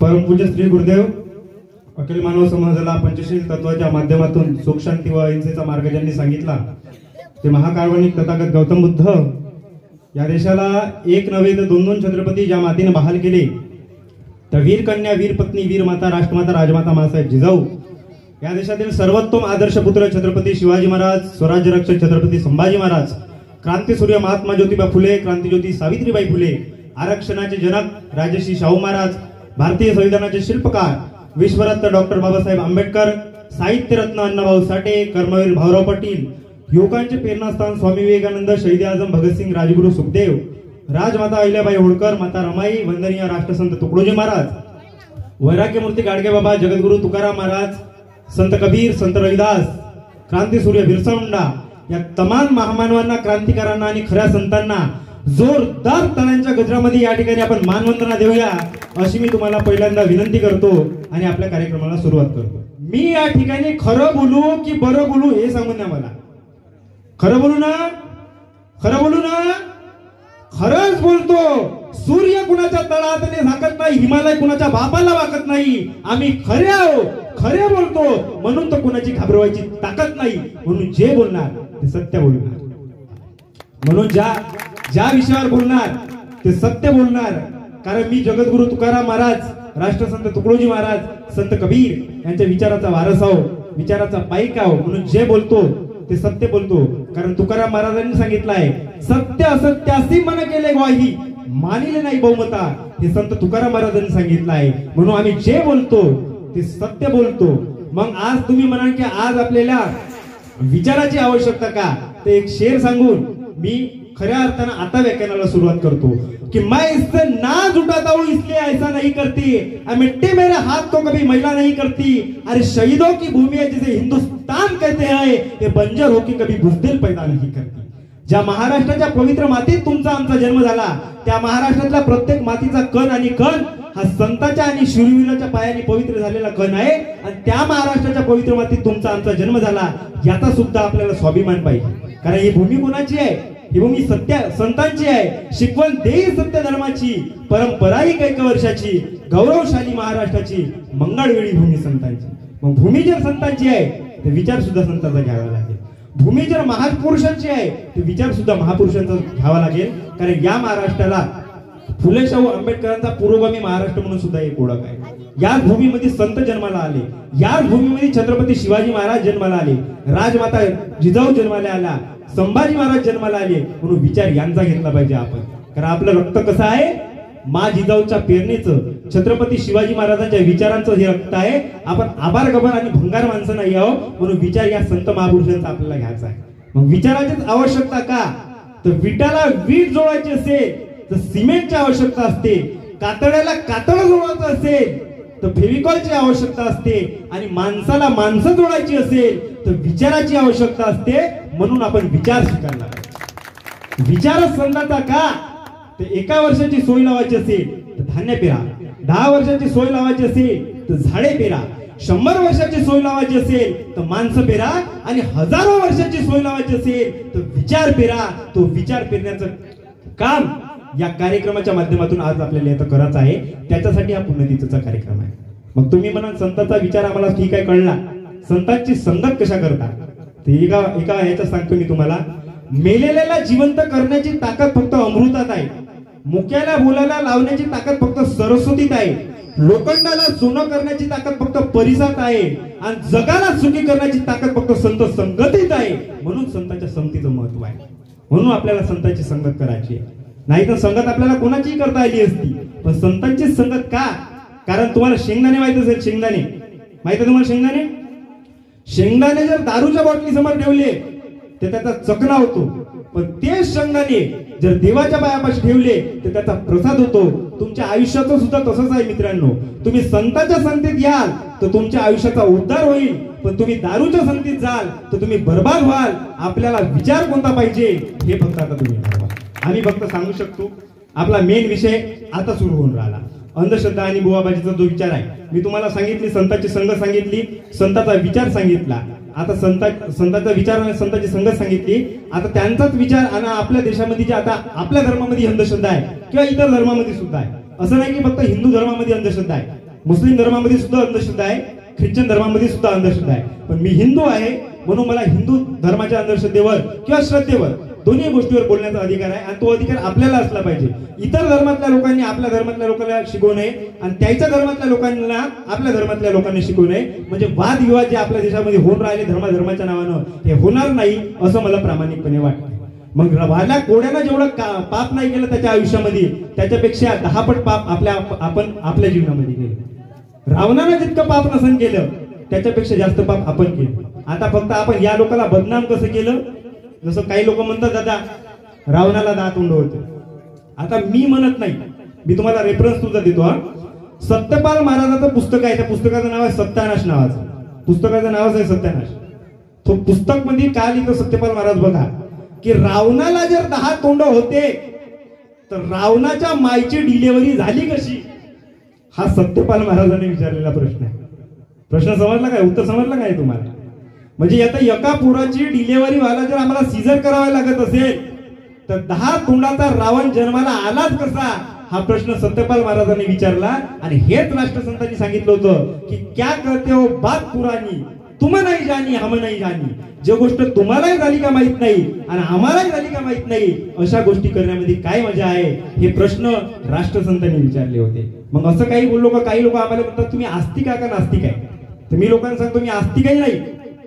परमपूज्य श्री गुरुदेव अखिल मानव समाजाला पंचशील तत्वाच्या माध्यमातून सुख शांती व अहिंसेचा मार्ग ज्यांनी सांगितला ते महाकारुणिक तथागत गौतम बुद्ध या देशाला एक नव्हे तर दोन दोन छत्रपती ज्या मातीने बहाल केले, तर वीर कन्या, वीर पत्नी, वीर माता, राष्ट्रमाता, राजमाता मासाहेब जिजाऊ या देशातील सर्वोत्तम आदर्श पुत्र छत्रपती शिवाजी महाराज, स्वराज्य रक्षक छत्रपती संभाजी महाराज, क्रांतीसूर्य महात्मा ज्योतिबा फुले, क्रांतिज्योती सावित्रीबाई फुले, आरक्षणाचे जनक राजर्षी शाहू महाराज, भारतीय संविधानाचे शिल्पकार विश्वरत्न डॉक्टर बाबासाहेब आंबेडकर, साहित्यरत्न अण्णाभाऊ साठे, कर्मवीर भाऊराव पाटील, युवकांचे प्रेरणास्थान स्वामी विवेकानंद, शहीद आझम भगतसिंग, राजगुरू सुखदेव, राजमाता अहिल्याबाई होळकर, माता रमाई, वंदनीय राष्ट्रसंत तुकडोजी महाराज, वैराग्यमूर्ती गाडगेबाबा, जगद्गुरू तुकाराम महाराज, संत कबीर, संत रविदास, क्रांतीसूर्य बिरसा मुंडा या तमाम महामानवांना, क्रांतिकारांना आणि खऱ्या संतांना जोरदार ताल्यांच्या गजरामध्ये या ठिकाणी आपण मानवंदना देऊया अशी मी तुम्हाला पहिल्यांदा विनंती करतो आणि आपल्या कार्यक्रमाला सुरुवात करतो. मी या ठिकाणी खरं बोलू की बरं बोलू हे सांगून द्या मला. खरं बोलू ना? खरं बोलू ना? खरंच बोलतो. सूर्य कुणाच्या तळातले झाकत नाही, हिमालय कुणाच्या बापाला वाकत नाही. आम्ही खरे आहो, खरे बोलतो, म्हणून तर कुणाची घाबरवायची ताकद नाही. म्हणून जे बोलणार ते सत्य बोलणार. म्हणून ज्या विषयावर बोलणार ते सत्य बोलणार. कारण मी जगद्गुरू तुकाराम महाराज, राष्ट्रसंत तुकडोजी महाराज, संत कबीर यांच्या विचाराचा वारस आहो, विचाराचा पाईक आहो. म्हणून जे बोलतो ते सत्य बोलतो. कारण तुकाराम महाराजांनी सांगितलं आहे, सत्य असत्यासी मन केले ग्वाही, मानिले नाही बहुमता. हे संत तुकाराम महाराजांनी सांगितलं आहे. म्हणून आम्ही जे बोलतो ते सत्य बोलतो. मग आज तुम्ही म्हणाल की आज आपल्याला विचाराची आवश्यकता का, ते एक शेर सांगून मी खऱ्या अर्थानं आता व्याख्यानाला सुरुवात करतो कि मैं इससे नाज उठाता हूं इसलिए ऐसा नहीं करती, मिट्टी मेरे हाथ को कभी मैला नहीं करती. अरे शहीदों की भूमि है जिसे हिंदुस्तान कहते हैं, ये बंजर होकर कभी बुजदिल पैदा नहीं करती. ज्या महाराष्ट्राच्या पवित्र मातीत तुमचा आमचा जन्म झाला, त्या महाराष्ट्रातल्या प्रत्येक मातीचा कण आणि कण हा संतांच्या आणि शूरवीराच्या पायाने पवित्र झालेला कण आहे. आणि त्या महाराष्ट्राच्या पवित्र मातीत तुमचा आमचा जन्म झाला, याचा सुद्धा आपल्याला स्वाभिमान पाहिजे. कारण ही भूमी कोणाची आहे? ही भूमी सत्य संतांची आहे. शिकवण देई सत्य धर्माची, परंपरा ही कैक वर्षाची, गौरवशाली महाराष्ट्राची, मंगळवेळी भूमी संतांची. मग भूमी जर संतांची आहे तर विचार सुद्धा संतांचा घ्यावा लागेल. भूमी जर महापुरुषांची आहे तर विचार सुद्धा महापुरुषांचा घ्यावा लागेल. कारण या महाराष्ट्राला फुले शाहू आंबेडकरांचा पुरोगामी महाराष्ट्र म्हणून सुद्धा एक ओळख आहे. याच भूमीमध्ये संत जन्माला आले, याच भूमीमध्ये छत्रपती शिवाजी महाराज जन्माला आले, राजमाता जिजाऊ जन्माला आला, संभाजी महाराज जन्माला आले. म्हणून विचार यांचा घेतला पाहिजे आपण. कारण आपलं रक्त कसं आहे? मा जिजाऊच्या पेरणीचं, छत्रपती शिवाजी महाराजांच्या विचारांचं हे रक्त आहे. आपण आभार गबर आणि भंगार माणसं नाही आहो. म्हणून विचार या संत महापुरुषांचा आपल्याला घ्यायचा आहे. मग विचाराचीच आवश्यकता का? तर विटाला वीट जोडायची असेल तर सिमेंटची आवश्यकता असते, कातड्याला कातड जोडायचं असेल तर फेविकॉलची आवश्यकता असते, आणि माणसाला माणसं जोडायची असेल तर विचाराची आवश्यकता असते. म्हणून आपण विचार स्वीकारला पाहिजे. विचारच संतांचा का? तर एका वर्षाची सोय लावायची असेल तर धान्य पेरा, 10 वर्षाची सोय लावायची असेल तर झाडे पेरा, 100 वर्षाची सोय लावायची असेल तर माणसं पेरा, आणि हजारो वर्षाची सोय लावायची असेल तर विचार पेरा. तो विचार पेरण्याचं काम या कार्यक्रमाच्या माध्यमातून आज आपल्याला इथं करायचं आहे. त्याच्यासाठी हा पुण्यतिथीचा कार्यक्रम आहे. मग तुम्ही म्हणाल संतांचा विचार आम्हाला ठीक आहे कळला, संतांची संगत कशा करता? एका ह्याच्यात सांगतो मी तुम्हाला. मेलेल्याला जिवंत करण्याची ताकद फक्त अमृतात आहे, मुक्याला बोलायला लावण्याची ताकद फक्त सरस्वतीत आहे, लोखंडाला सोनं करण्याची ताकद फक्त परिसात आहे, आणि जगाला सुखी करण्याची ताकद फक्त संत संगतीत आहे. म्हणून संतांच्या संगतीचं महत्व आहे. म्हणून आपल्याला संतांची संगत करायची आहे. नाही तर संगत आपल्याला कोणाचीही करता आली असती, पण संतांची संगत का? कारण तुम्हाला शेंगदाणे माहित असेल, शेंगदाणे माहित आहे तुम्हाला? शेंगदाणे जर दारूच्या बॉटली समोर ठेवले तर त्याचा चकना होतो, पण तेच शेंगदाणे जर देवाच्या पायापाशी ठेवले तर त्याचा प्रसाद होतो. तुमच्या आयुष्याचं सुद्धा तसंच आहे मित्रांनो. तुम्ही संतांच्या संगतीत याल तर तुमच्या आयुष्याचा उद्धार होईल, पण तुम्ही दारूच्या संगतीत जाल तर तुम्ही बर्बाद व्हाल. आपल्याला विचार कोणता पाहिजे हे फक्त आता तुम्ही ठरवा. आम्ही फक्त सांगू शकतो. आपला मेन विषय आता सुरू होऊन राहिला, अंधश्रद्धा आणि बुवाबाजीचा जो विचार आहे. मी तुम्हाला सांगितली संतांची संगत सांगितली, संतांचा विचार सांगितला. आता संतांचा विचार आणि संतांची संगत सांगितली. आता त्यांचाच विचार आणि आपल्या देशामध्ये जे आता आपल्या धर्मामध्ये अंधश्रद्धा आहे किंवा इतर धर्मामध्ये सुद्धा आहे, असं नाही की फक्त हिंदू धर्मामध्ये अंधश्रद्धा आहे. मुस्लिम धर्मामध्ये सुद्धा अंधश्रद्धा आहे, ख्रिश्चन धर्मामध्ये सुद्धा अंधश्रद्धा आहे, पण मी हिंदू आहे म्हणून मला हिंदू धर्माच्या अंधश्रद्धेवर किंवा श्रद्धेवर दोन्ही गोष्टीवर बोलण्याचा अधिकार आहे आणि तो अधिकार आपल्याला असला पाहिजे. इतर धर्मातल्या लोकांनी आपल्या धर्मातल्या लोकांना शिकवू नये आणि त्याच्या धर्मातल्या लोकांना आपल्या धर्मातल्या लोकांनी शिकवू नये. म्हणजे वादविवाद जे आपल्या देशामध्ये होऊन राहिले धर्माच्या नावानं हे होणार नाही असं मला प्रामाणिकपणे वाटतं. मग वाल्या कोड्यानं जेवढं पाप नाही केलं त्याच्या आयुष्यामध्ये त्याच्यापेक्षा 10 पट पाप आपण आपल्या जीवनामध्ये केलं. रावणानं जितकं पाप नसन केलं त्याच्यापेक्षा जास्त पाप आपण केलं. आता फक्त आपण या लोकांना बदनाम कसं केलं, जसं काही लोक म्हणतात दादा रावणाला 10 तोंड होते. आता मी म्हणत नाही, मी तुम्हाला रेफरन्स सुद्धा देतो. सत्यपाल महाराजाचं पुस्तक आहे, त्या पुस्तकाचं नाव आहे सत्यानाश नावाचं. पुस्तकाचं नावच आहे सत्यानाश. तो पुस्तक मध्ये काय लिहितो सत्यपाल महाराज बघा की रावणाला जर 10 तोंड होते तर रावणाच्या मायची डिलिव्हरी झाली कशी, हा सत्यपाल महाराजांनी विचारलेला प्रश्न आहे. प्रश्न समजला काय, उत्तर समजलं काय तुम्हाला? म्हणजे आता एका पोराची डिलिव्हरी व्हायला जर आम्हाला सीझर करावा लागत असेल तर 10 तोंडाचा रावण जन्माला आलाच कसा, हा प्रश्न सत्यपाल महाराजांनी विचारला. आणि हेच राष्ट्रसंतांनी सांगितलं होतं की क्या कहते हो बात पुरानी तुम नाही जानी हम नाही जानी. जे गोष्ट तुम्हालाही झाली का माहित नाही आणि आम्हालाही झाली का माहित नाही अशा गोष्टी करण्यामध्ये काय मजा आहे, हे प्रश्न राष्ट्रसंतांनी विचारले होते. मग असं काही बोललो का, काही लोक आम्हाला म्हणतात तुम्ही आस्तिक आहे का नास्तिक आहे. तर मी लोकांना सांगतो मी आस्तिकही नाही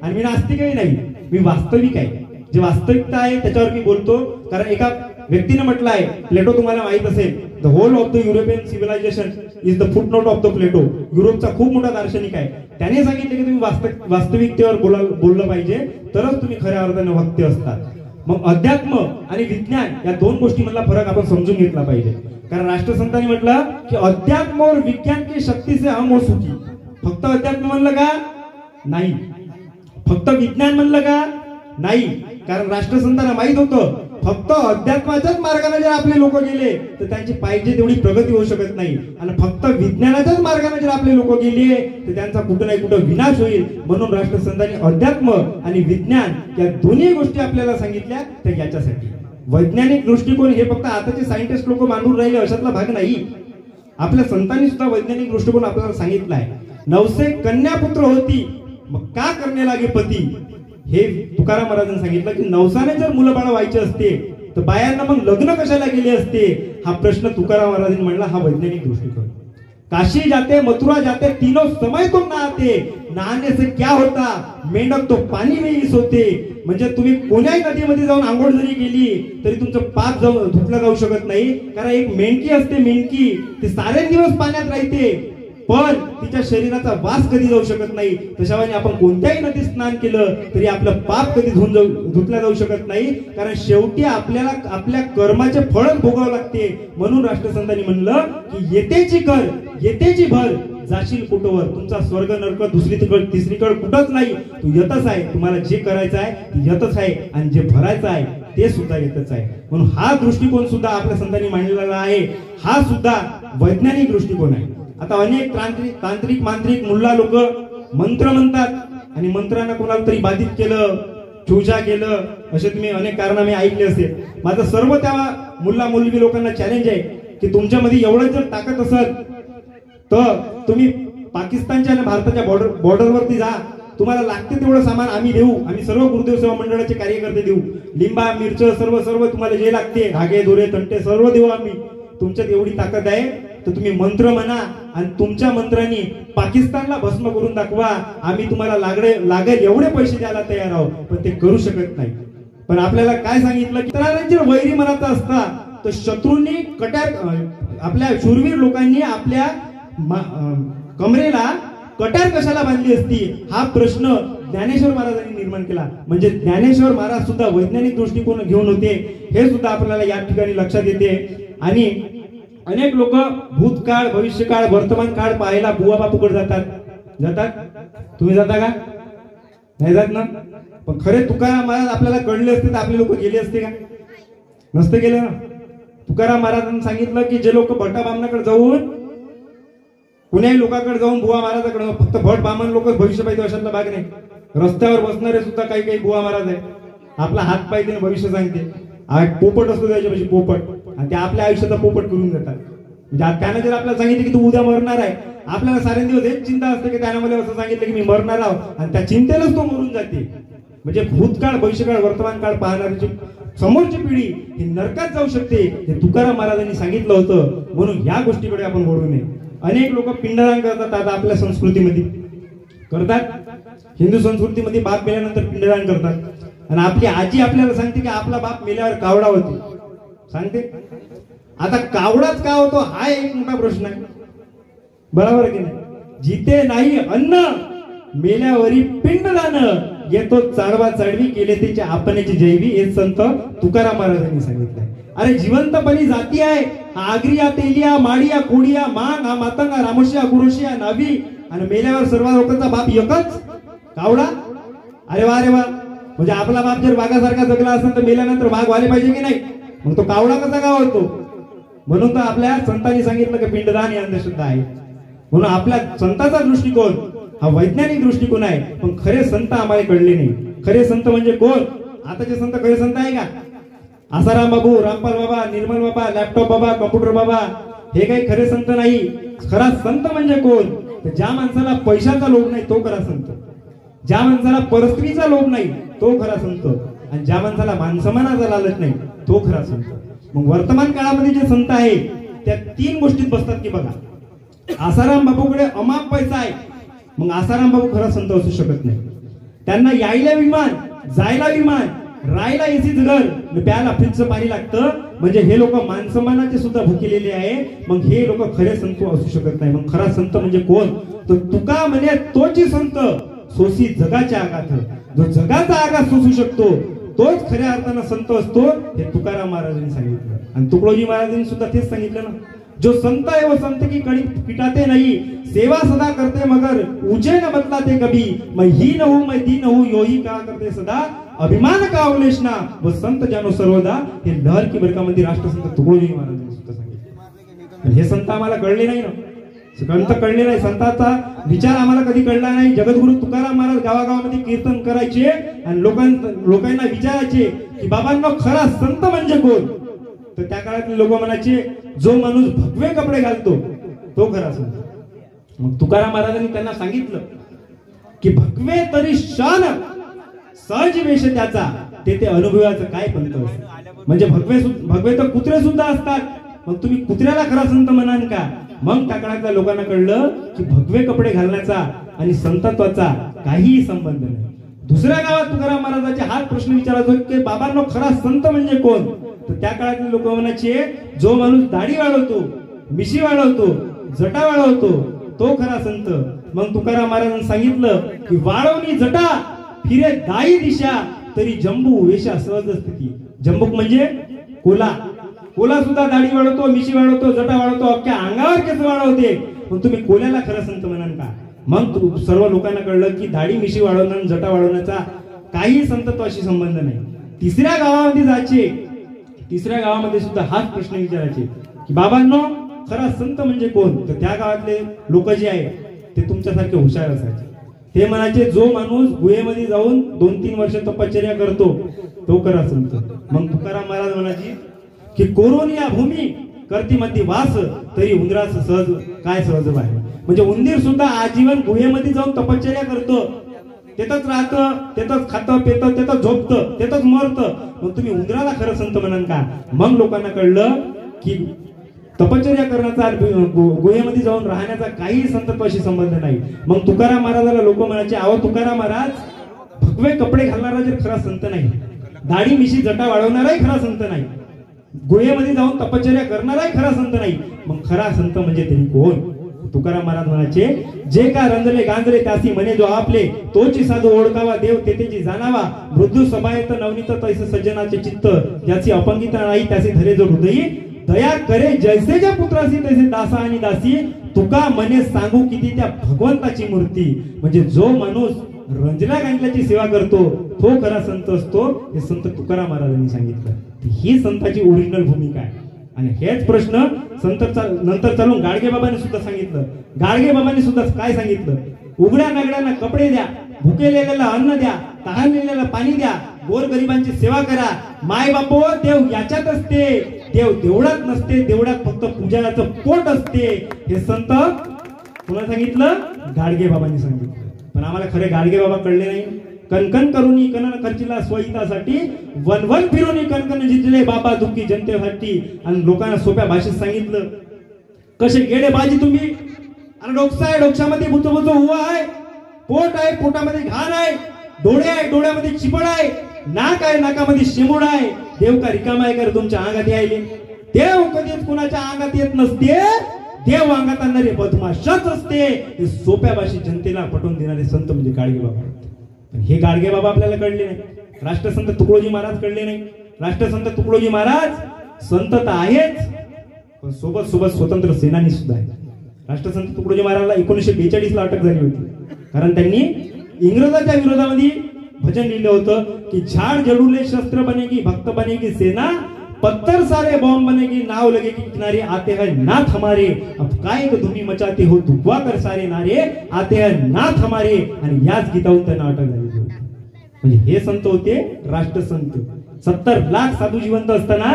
आणि मी नास्तिकही नाही, मी वास्तविक आहे. जे वास्तविकता आहे त्याच्यावर मी बोलतो. कारण एका व्यक्तीने म्हटलं आहे, प्लेटो तुम्हाला माहित असेल, the whole of the European civilisation is the footnote of the Plato. युरोपचा खूप मोठा दार्शनिक आहे. त्याने सांगितले की तुम्ही वास्तविकतेवर बोललं पाहिजे तरच तुम्ही खऱ्या अर्थाने वक्ते असतात. मग अध्यात्म आणि विज्ञान या 2 गोष्टीमधला फरक आपण समजून घेतला पाहिजे. कारण राष्ट्रसंतांनी म्हटलं की अध्यात्म और विज्ञान की शक्ती से हम हो सुखी. फक्त अध्यात्म म्हणलं का नाही, फक्त विज्ञान म्हणलं का नाही. कारण राष्ट्रसंतांना माहित होतं फक्त अध्यात्माच्याच मार्गाने जर आपले लोक गेले तर त्यांची पाहिजे तेवढी प्रगती होऊ शकत नाही आणि फक्त विज्ञानाच्याच मार्गाने जर आपले लोक गेले तर त्यांचा कुठं नाही कुठं विनाश होईल. म्हणून राष्ट्रसंतांनी अध्यात्म आणि विज्ञान या दोन्ही गोष्टी आपल्याला सांगितल्या. तर याच्यासाठी वैज्ञानिक दृष्टिकोन हे फक्त आताचे सायंटिस्ट लोक मांडून राहिले अशातला भाग नाही. आपल्या संतांनी सुद्धा वैज्ञानिक दृष्टिकोन आपल्याला सांगितला आहे. 900 कन्या पुत्र होती मग का करणे लागे पती, हे तुकाराम महाराजांनी सांगितलं की 900ने जर मुलं बाळ व्हायचे असते तर बायांना मग लग्न कशाला केले असते. हा प्रश्न तुकाराम महाराजांनी म्हणला, हा वैज्ञानिक दृष्टिकोन. काशी जाते मथुरा जाते तीनों समय तुम नहाते, नहाने से क्या होता मेंढक तो पाणी में ही सोते. म्हणजे तुम्ही कोण्याही नदीमध्ये जाऊन आंघोळ जरी केली तरी तुमचं पाप धुतलं जाऊ शकत नाही. कारण एक मेंढकी असते, मेंढकी ती सारे दिवस पाण्यात राहते पण तिच्या शरीराचा वास कधी जाऊ शकत नाही. तशावेळी आपण कोणत्याही नदीत स्नान केलं तरी आपलं पाप कधी धुतलं जाऊ शकत नाही. कारण शेवटी आपल्याला आपल्या कर्माचे फळच भोगावं लागते. म्हणून राष्ट्रसंतांनी म्हणलं की येतेची कर येतेची भर जाशील कुठवर. तुमचा स्वर्ग नरक तिसरीकडे कुठंच नाही, तू येतच आहे. तुम्हाला जे करायचं आहे ते येतच आहे आणि जे भरायचं आहे ते सुद्धा येतच आहे. म्हणून हा दृष्टिकोन सुद्धा आपल्या संतांनी मांडलेला आहे. हा सुद्धा वैज्ञानिक दृष्टिकोन आहे. आता अनेक तांत्रिक मांत्रिक मुल्ला लोक मंत्र म्हणतात आणि मंत्रांना कोणाला तरी बाधित केलं, चूजा केलं, असे तुम्ही अनेक कारनामे ऐकले असेल. माझं सर्व त्या मुल्ला मुलगी लोकांना चॅलेंज आहे की तुमच्यामध्ये एवढं जर ताकद असेल तर तुम्ही पाकिस्तानच्या आणि भारताच्या बॉर्डरवरती जा. तुम्हाला लागते तेवढं सामान आम्ही देऊ. आम्ही सर्व गुरुदेव सेवा मंडळाचे कार्यकर्ते देऊ. लिंबा मिरच सर्व तुम्हाला जे लागते धागे दोरे तंटे सर्व देऊ आम्ही. तुमच्यात एवढी ताकद आहे तर तुम्ही मंत्र म्हणा आणि तुमच्या मंत्रांनी पाकिस्तानला भस्म करून दाखवा. आम्ही तुम्हाला लागेल एवढे पैसे द्यायला तयार आहोत, पण ते करू शकत नाही. पण आपल्याला काय सांगितलं की जर वैरी मनाचा असता तर शत्रूंनी आपल्या शूरवीर लोकांनी आपल्या कमरेला कट्यार कशाला बांधली असती, हा प्रश्न ज्ञानेश्वर महाराजांनी निर्माण केला. म्हणजे ज्ञानेश्वर महाराज सुद्धा वैज्ञानिक दृष्टिकोन घेऊन होते, हे सुद्धा आपल्याला या ठिकाणी लक्षात येते. आणि अनेक लोक भूतकाळ भविष्यकाळ वर्तमान काळ पाहायला बुवा बापूकडे जातात. तुम्ही जाता का? नाही जात ना. पण खरे तुकाराम महाराज आपल्याला कळले असते तर आपले लोक गेले असते का? नसते गेले ना. तुकाराम महाराजांनी सांगितलं की जे लोक भट्टा बामणाकडे जाऊन कुण्याही लोकांकडे जाऊन बुवा महाराजाकडे, फक्त भट बामण लोक भविष्य पाहिजे अशातला भाग नाही. रस्त्यावर बसणारे सुद्धा काही बुवा महाराज आहे. आपला हात पाहिजे भविष्य सांगते. पोपट असतो त्याच्यापाशी पोपट आणि ते आपल्या आयुष्याचा पोपट करून देतात. म्हणजे त्यानं जर आपल्याला सांगितलं की तू उद्या मरणार आहे, आपल्याला सारे दिवस हेच चिंता असते की त्यानं मला असं सांगितलं की मी मरणार आहो, आणि त्या चिंतेलाच तो मरून जाते. म्हणजे भूतकाळ, भविष्यकाळ, वर्तमान काळ पाहणारी समोरची पिढी ही नरकात जाऊ शकते, हे तुकाराम महाराजांनी सांगितलं होतं. म्हणून या गोष्टीकडे आपण वळू नये. अनेक लोक पिंडदान करतात आता आपल्या संस्कृतीमध्ये करतात. हिंदू संस्कृतीमध्ये बाप मेल्यानंतर पिंडदान करतात, आणि आपली आजी आपल्याला सांगते की आपला बाप मेल्यावर कावडा होते, सांगते. आता कावडाच का होतो हा एक मोठा प्रश्न आहे, बरोबर की नाही. जिथे नाही अन्न मेल्यावरी पिंडदान, येतो चाडवा चाडवी केले त्याचे आपणची जैवी, हे संत तुकाराम महाराजांनी सांगितलंय. अरे जिवंतपणी जाती आहे आग्रिया, तेलिया, माडिया, कोडिया, मांग, हा मातंगा, रामोशिया, गुरुशिया, नाभी, आणि मेल्यावर सर्व लोकांचा बाप एकच कावडा. अरे वा रे वा. म्हणजे आपला बाप जर वाघासारखा जगला असेल तर मेल्यानंतर वाघ व्हायला पाहिजे की नाही, मग तो कावडा कसा का होतो. म्हणून तर आपल्या संतांनी सांगितलं की पिंडदान ही अंधश्रद्धा आहे. म्हणून आपल्या संतांचा दृष्टिकोन हा वैज्ञानिक दृष्टिकोन आहे, पण खरे संत आम्हाला कळले नाही. खरे संत म्हणजे कोण? आताचे संत खरे संत आहे का? आसाराम बाबू, रामपाल बाबा, निर्मल बाबा, लॅपटॉप बाबा, कम्प्युटर बाबा, हे काही खरे संत नाही. खरा संत म्हणजे कोण? तर ज्या माणसाला पैशाचा लोभ नाही तो खरा संत, ज्या माणसाला परस्त्रीचा लोभ नाही तो खरा संत, आणि ज्या माणसाला मानसन्मानाचा लालच नाही तो खरा संत. मग वर्तमान काळामध्ये जे संत आहे त्या तीन गोष्टीत बसतात की बघा, आसाराम बाबूकडे अमाप पैसा आहे, मग आसाराम बाबू खरा संत असू शकत नाही. त्यांना यायला विमान, जायला विमान, राहायला एसीच घर, प्यायला फ्रीजचं पाणी लागतं, म्हणजे हे लोक मानसन्मानाचे सुद्धा भुकेलेले आहे. मग हे लोक खरे संत असू शकत नाही. मग खरा संत म्हणजे कोण? तर तुका म्हणे तोची संत सोसी जगाच्या आघात, जो जगाचा आघात सोसू शकतो तोच खऱ्या अर्थानं संत असतो, हे तुकाराम महाराजांनी सांगितलं. आणि तुकडोजी महाराजांनी सुद्धा तेच सांगितलं ना, जो संत है वो संत की कड़ी पिटाते नहीं, सेवा सदा करते मगर ऊंचे न बतलाते कभी, मैं ही न हूं मैं दी न हूं यो ही कहा करते सदा, अभिमान का अवलेशना वो संत जानो सर्वदा. हे लहर की बरकामध्ये राष्ट्रसंत तुकडोजी महाराजांनी सुद्धा सांगितलं. हे संत आम्हाला कळले नाही ना, संत कळले नाही, संतांचा विचार आम्हाला कधी कळला नाही. जगद्गुरु तुकाराम महाराज गावागावामध्ये कीर्तन करायचे आणि लोकांना विचारायचे की बाबांनो खरा संत म्हणजे कोण? तर त्या काळातले लोक म्हणायचे जो माणूस भगवे कपडे घालतो तो खरा संत. मग तुकाराम महाराजांनी त्यांना सांगितलं की भगवे तरी शान, सहज वेश त्याचा, ते अनुभवाचं काय पंत. म्हणजे भगवे तर कुत्रे सुद्धा असतात, मग तुम्ही कुत्र्याला खरा संत म्हणाल का? मग त्या काळातल्या लोकांना कळलं की भगवे कपडे घालण्याचा आणि संतत्वाचा काहीही संबंध नाही. दुसऱ्या गावात तुकाराम महाराजांचे हाच प्रश्न विचारायचो की बाबांनो खरा संत म्हणजे कोण? तर त्या काळातले लोक म्हणायचे जो माणूस दाढी वाढवतो, मिशी वाढवतो, जटा वाढवतो तो खरा संत. मग तुकाराम महाराजांनी सांगितलं की वाढवणी जटा फिरे दाई दिशा, तरी जंबू वेशा सहज स्थिती. जंबूक म्हणजे कोला, कोला सुद्धा दाढी वाढवतो, मिशी वाढवतो, जटा वाढवतो, अख्ख्या अंगावर केस वाढवते, मग तुम्ही कोल्याला खरं संत म्हणाल का? मग सर्व लोकांना कळलं की दाढी मिशी वाढवणं, जटा वाढवण्याचा काही संतत्वाशी संबंध नाही. तिसऱ्या गावामध्ये जायचे, तिसऱ्या गावामध्ये सुद्धा हाच प्रश्न विचारायचे की बाबांनो खरा संत म्हणजे कोण? तर त्या गावातले लोक जे आहे ते तुमच्यासारखे हुशार असायचे. ते म्हणायचे जो माणूस गुहेमध्ये जाऊन 2-3 वर्ष तपश्चर्या करतो तो खरा संत. मग तुकाराम महाराज म्हणायचे की कोरोनिया भूमी करती मध्ये वास, तरी उंदरास सहज काय सहज आहे. म्हणजे उंदीर सुद्धा आजीवन गुहेमध्ये जाऊन तपश्चर्या करतो, तेथच राहतं, तेथच खातं पितं, तेथच झोपतं, तेथच मरतं, मग तुम्ही उंदराला खरं संत म्हणाल का? मग लोकांना कळलं की तपश्चर्या करण्याचा, गुहेमध्ये जाऊन राहण्याचा काही संतत्वाशी संबंध नाही. मग तुकाराम महाराजाला लोक म्हणायचे अहो तुकाराम महाराज भगवे कपडे घालणारा जर खरा संत नाही, दाढी मिशी जटा वाढवणाराही खरा संत नाही, गुहेमध्ये जाऊन तपश्चर्या करणाराही खरा संत नाही, मग खरा संत म्हणजे तरी कोण? तुकाराम महाराज म्हणायचे जे का रंजले गांजले त्यासी म्हणे जो आपले, तोची साधू ओळखावा देव तेथेची जाणावा, मृदू सभायत नवनीत तैसे सज्जनाचे चित्त, ज्याची अपंगिता नाही त्याचे धरे जो हृदयी, दया करे जैसे ज्या पुत्रासी तैसे दासा आणि दासी, तुका मने सांगू किती त्या भगवंताची मूर्ती. म्हणजे जो माणूस रंजला गांजल्याची सेवा करतो तो खरा संत असतो, हे संत तुकाराम महाराजांनी सांगितलं. ही संताची ओरिजिनल भूमिका आहे. आणि हेच प्रश्न नंतर चालून गाडगे बाबांनी सुद्धा सांगितलं. गाडगे बाबांनी सुद्धा काय सांगितलं? उघड्या नागड्यांना कपडे द्या, भुकेलेल्याला अन्न द्या, तहानलेल्याला पाणी द्या, गोरगरिबांची सेवा करा, माय बापो देव याच्यातच ते देव देवळात नसते, देवळात फक्त पुजाऱ्याचं पोट असते. हे संत कोणा सांगितलं? गाडगे बाबांनी सांगितलं. पण आम्हाला खरे गाडगे बाबा कळले नाही. कणकण करून कणन खर्चीला स्वहितासाठी, वन फिरून कणकण जिंकले बाबा दुःखी जनतेसाठी. आणि लोकांना सोप्या भाषेत सांगितलं. कसे गेडे बाजी तुम्ही, आणि डोकसा आहे, डोक्यामध्ये बुचो उभा आहे, पोट आहे, पोटामध्ये घाण आहे, डोळे आहे, डोळ्यामध्ये चिपळ आहे, नाक आहे, नाकामध्ये शिमुड आहे. देव का रिकामा आहे का तुमच्या अंगात यायले? देव कधीच कुणाच्या अंगात येत नसते. देव अंगात आणणारे बदमाशच असते. हे सोप्या भाषेत जनतेला पटवून देणारे संत म्हणजे गाडगे बाबा. पण हे गाडगे बाबा आपल्याला कळले नाही. राष्ट्रसंत तुकडोजी महाराज कळले नाही. राष्ट्रसंत तुकडोजी महाराज संत तर आहेच, पण सोबत सोबत स्वतंत्र सेनानी सुद्धा आहे. राष्ट्रसंत तुकडोजी महाराजला 1942 ला अटक झाली होती. कारण त्यांनी इंग्रजाच्या विरोधामध्ये भजन लिहिलं होतं की झाड जडूले शस्त्र बनेगी, भक्त बनेगी सेना, पत्थर सारे बॉम्ब बनेगी, नाव लगेगी किनारे, आते हैं नाथ हमारे, अब काय धुमी मचाते हो दुखवा कर सारे नारे, आते हैं नाथ हमारे. आणि याच गीताहून त्यांना अटक झाली होती. म्हणजे हे संत होते राष्ट्रसंत. 70 लाख साधू जिवंत असताना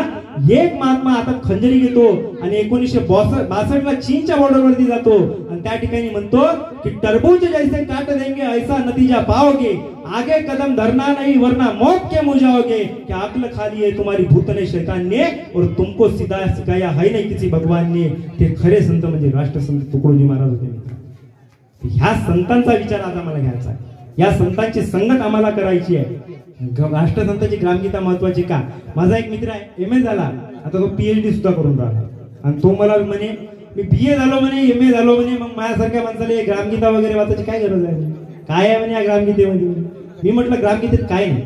एक महात्मा हातात खंजरी घेतो आणि 1962 ला चीनच्या बॉर्डरवरती जातो आणि त्या ठिकाणी म्हणतो की टरबूज जैसे काट देंगे ऐसा नतीजा पाओगे, आगे कदम धरना नहीं वरना मौत के मुंह जाओगे, क्या अक्ल खाली है तुम्हारी भूतने शैतान ने और तुमको सीधा सिखाया है नहीं किसी भगवान ने. ते खरे संत म्हणजे राष्ट्रसंत तुकडोजी महाराज होते. ह्या संतांचा विचार आज आम्हाला घ्यायचा आहे. या संतांची संगत आम्हाला करायची आहे. राष्ट्रसंतांची ग्रामगीता महत्वाची का? माझा एक मित्र आहे, MA झाला, आता तो PhD सुद्धा करून राहिला. आणि तो मला म्हणे मी BA झालो म्हणे, MA झालो म्हणे, मग माझ्यासारख्या माणसाला ग्रामगीता वगैरे वाचायची काय गरज आहे? काय आहे म्हणे या ग्रामगीतेमध्ये? मी म्हटलं ग्रामगीतेत काय नाही.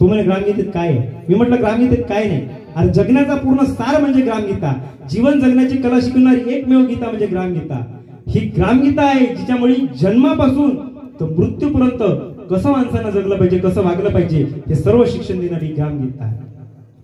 तो म्हणे ग्रामगीतेत काय आहे? मी म्हटलं ग्रामगीतेत काय नाही. अरे जगण्याचा पूर्ण सार म्हणजे ग्रामगीता. जीवन जगण्याची कला शिकवणारी एकमेव गीता म्हणजे ग्रामगीता. ही ग्रामगीता आहे जिच्यामुळे जन्मापासून तर मृत्यूपर्यंत कसं माणसानं जगलं पाहिजे, कसं वागलं पाहिजे, हे सर्व शिक्षण देणारी ग्रामगीता आहे.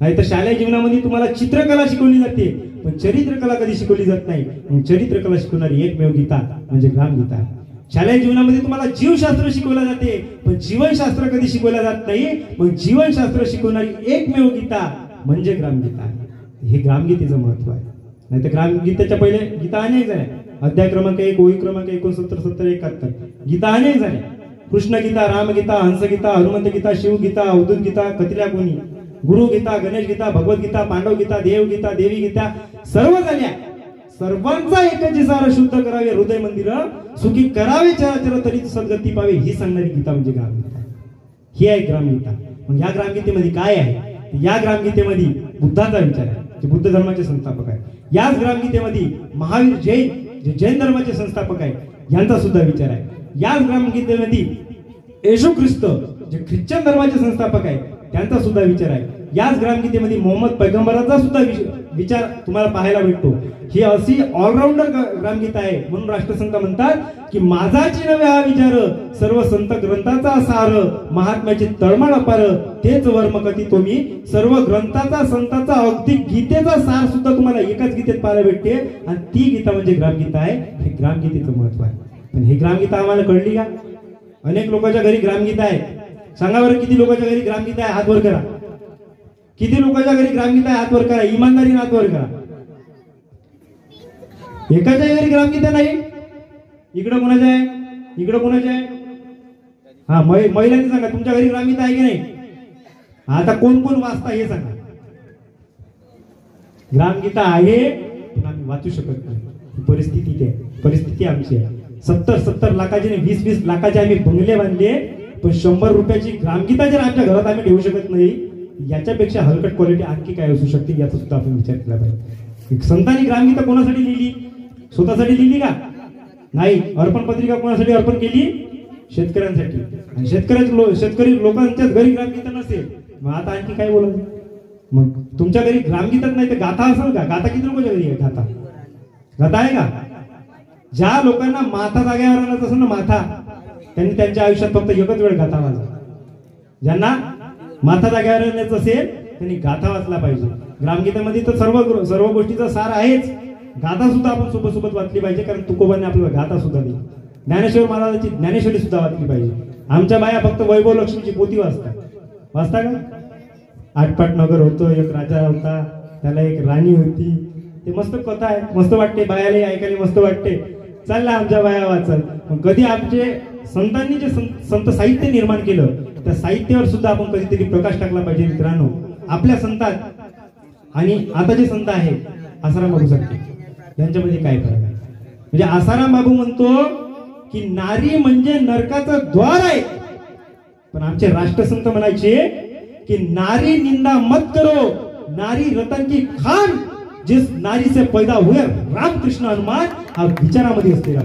नाही तर शालेय जीवनामध्ये तुम्हाला चित्रकला शिकवली जाते, पण चरित्रकला कधी शिकवली जात नाही. चरित्रकला शिकवणारी एकमेव गीता म्हणजे ग्रामगीता आहे. शालेय जीवनामध्ये तुम्हाला जीवशास्त्र शिकवलं जाते, पण जीवनशास्त्र कधी शिकवलं जात नाही. मग जीवनशास्त्र शिकवणारी एकमेव गीता म्हणजे ग्रामगीता आहे. हे ग्रामगीतेचं महत्व आहे. नाही तर ग्रामगीतेच्या पहिले गीता अनेक झाल्या. अध्याय क्रमांक 1, ओळी क्रमांक 69, 70, 71 गीता अनेक झाल्या. कृष्ण गीता, रामगीता, हंसगीता, हनुमंत गीता, शिवगीता, अवधूत गीता, कतिल्या गुणी, गुरु गीता, गणेश गीता, भगवत गीता, पांडव गीता, देव गीता, देवी गीता सर्व झाल्या. सर्वांचा एकच सार शुद्ध करावे हृदय मंदिर, सुखी करावे चराचर तरी सद्गती पावे, ही सांगणारी गीता म्हणजे ग्रामगीता. ही आहे ग्रामगीता. मग या ग्रामगीतेमध्ये काय आहे? या ग्रामगीतेमध्ये बुद्धाचा विचार आहे, जे बुद्ध धर्माचे संस्थापक आहे. याच ग्रामगीतेमध्ये महावीर जैन, जे जैन धर्माचे संस्थापक आहे, यांचा सुद्धा विचार आहे. याच ग्रामगीतेमध्ये येशू ख्रिस्त, जे ख्रिश्चन धर्माचे संस्थापक आहे, त्यांचा सुद्धा विचार आहे. याच ग्रामगीतेमध्ये मोहम्मद पैगंबराचा सुद्धा विचार तुम्हाला पाहायला भेटतो. ही अशी ऑलराऊंडर ग्रामगीता आहे. म्हणून राष्ट्रसंत म्हणतात की माझाची नव्हे हा विचार, सर्व संत ग्रंथाचा सार, महात्म्याची तळमळ अपार, तेच वर्म कधी तुम्ही, सर्व ग्रंथाचा संतांचा अगदी गीतेचा सार सुद्धा तुम्हाला एकाच गीतेत पाहायला भेटते. आणि ती गीता म्हणजे ग्रामगीता आहे. हे ग्रामगीतेचं महत्व आहे. पण ही ग्रामगीता आम्हाला कळली का? अनेक लोकांच्या घरी ग्रामगीता आहे. सांगा बरं किती लोकांच्या घरी ग्रामगीता आहे? हात वर करा. किती लोकांच्या घरी ग्रामगीता आहे? हात वर करा. इमानदारीने हात वर करा. एकाच्या घरी ग्रामगीता नाही. इकडं कोणाच्या आहे? इकडं कोणाच्या आहे? हा, महिलांनी सांगा तुमच्या घरी ग्रामगीता आहे की नाही? आता कोण कोण वाचता हे सांगा. ग्रामगीता आहे पण आम्ही वाचू शकत नाही. परिस्थिती आमची आहे. 70 लाखाचे 20 लाखाचे आम्ही बंगले बांधले, पण 100 रुपयाची ग्रामगीता जर आमच्या घरात आम्ही ठेवू शकत नाही, याच्यापेक्षा हलकट क्वालिटी आणखी काय असू शकते याचा सुद्धा आपण विचार केला पाहिजे. संतांनी ग्रामगीता कोणासाठी लिहिली? स्वतःसाठी लिहिली का? नाही. अर्पण पत्रिका कोणासाठी अर्पण केली? शेतकऱ्यांसाठी. आणि शेतकरी लोकांच्याच घरी ग्रामगीता नसेल, मग आता आणखी काय बोलायचं? मग तुमच्या घरी ग्रामगीताच नाही तर गाथा असेल का? गाथा किती लोकांच्या घरी आहे? गाथा आहे का? ज्या लोकांना माथा जाग्यावर आणत असेल ना, माथा, त्यांनी त्यांच्या आयुष्यात फक्त एकच वेळ गाथा वाचा. ज्यांना माथा जाग्यावर आणायचं असेल त्यांनी गाथा वाचला पाहिजे. ग्रामगीतेमध्ये तर सर्व गोष्टीचा सार आहेच. गाथा सुद्धा आपण सोबत वाचली पाहिजे, कारण तुकोबाने आपल्याला गाथा सुद्धा दिली. ज्ञानेश्वर महाराजांची ज्ञानेश्वरी सुद्धा वाचली पाहिजे. आमच्या बाया फक्त वैभव लक्ष्मीची पोथी वाचता का? आटपाट नगर होतं, एक राजा होता, त्याला एक राणी होती. ते मस्त कथा आहे, मस्त वाटते, बायाला ऐकायला मस्त वाटते. चालला आमच्या बाया वाचत. कधी आमचे संतांनी जे संत साहित्य निर्माण केलं त्या साहित्यावर सुद्धा आपण कधीतरी प्रकाश टाकला पाहिजे मित्रांनो. आपल्या संतात आणि आता जे संत आहेत आसाराम बाबू सारखे यांच्यामध्ये काय फरक आहे? म्हणजे आसाराम बाबू म्हणतो की नारी म्हणजे नरकाचं द्वार आहे, पण आमचे राष्ट्रसंत म्हणायचे की नारी निंदा मत करो, नारी रतन की खान, जिस नारी से पैदा हुए रामकृष्ण हनुमान, हा विचारामध्ये असलेला.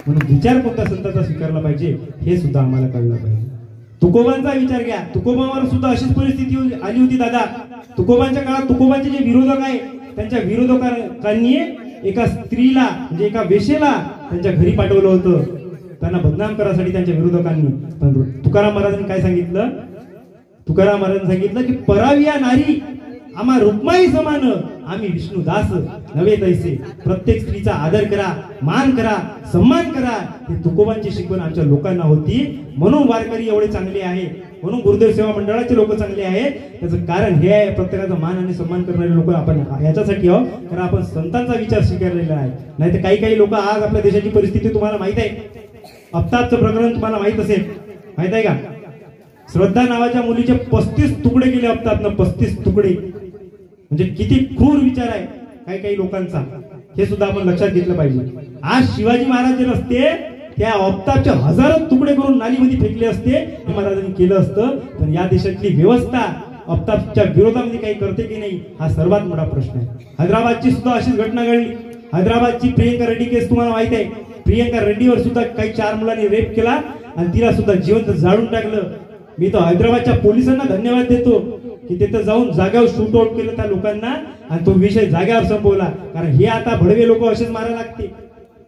म्हणून विचार कोणत्या संतांचा स्वीकारला पाहिजे हे सुद्धा आम्हाला कळलं पाहिजे. तुकोबांचा विचार घ्या, तुकोबावर सुद्धा अशीच परिस्थिती आली होती दादा. तुकोबांच्या काळात तुकोबांचे जे विरोधक आहे त्यांच्या विरोधकांनी एका स्त्रीला म्हणजे एका वेशेला त्यांच्या घरी पाठवलं होतं त्यांना बदनाम करायसाठी त्यांच्या विरोधकांनी. पण तुकाराम महाराजांनी काय सांगितलं? तुकाराम महाराजांनी सांगितलं की पराविया नारी आम्हा रुक्माई समान, आम्ही विष्णुदास नवे तैसे. प्रत्येक स्त्रीचा आदर करा, मान करा, सन्मान करा. ही तुकोबांची शिकवण आमच्या लोकांना होती. म्हणून वारकरी एवढे चांगले आहे, म्हणून गुरुदेव सेवा मंडळाचे लोक चांगले आहेत. त्याचं कारण हे आहे, प्रत्येकाचा मान आणि सन्मान करणारे लोक आपण याच्यासाठी आहोत कारण आपण संतांचा विचार स्वीकारलेला आहे. नाही तर काही लोक आज आपल्या देशाची परिस्थिती तुम्हाला माहित आहे. अफ्ताबचं प्रकरण तुम्हाला माहित असेल, माहित आहे का? श्रद्धा नावाच्या मुलीचे 35 तुकडे केले अफ्ताबनं, 35 तुकडे. म्हणजे किती क्रूर विचार आहे काही लोकांचा, हे सुद्धा आपण लक्षात घेतलं पाहिजे. आज शिवाजी महाराज जे नसते त्या अफ्ताबचे हजारो तुकडे करून नालीमध्ये फेकले असते, हे महाराजांनी केलं असतं. पण या देशातली व्यवस्था अफ्ताबच्या विरोधामध्ये काही करते की नाही हा सर्वात मोठा प्रश्न आहे. हैदराबादची सुद्धा अशीच घटना घडली. हैदराबादची प्रियंका रेड्डी केस तुम्हाला माहित आहे. प्रियंका रेड्डीवर सुद्धा काही 4 मुलांनी रेप केला आणि तिला सुद्धा जिवंत जाळून टाकलं. मी तर हैदराबादच्या पोलिसांना धन्यवाद देतो की तिथं जाऊन जाग्यावर शूट आउट केलं त्या लोकांना आणि तो विषय जाग्यावर संपवला. कारण हे आता भडवे लोक असेच मारायला लागते.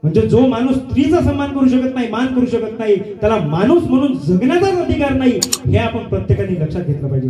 म्हणजे जो माणूस स्त्रीचा सन्मान करू शकत नाही, मान करू शकत नाही, त्याला माणूस म्हणून जगण्याचाच अधिकार नाही, हे आपण प्रत्येकाने लक्षात घेतलं पाहिजे.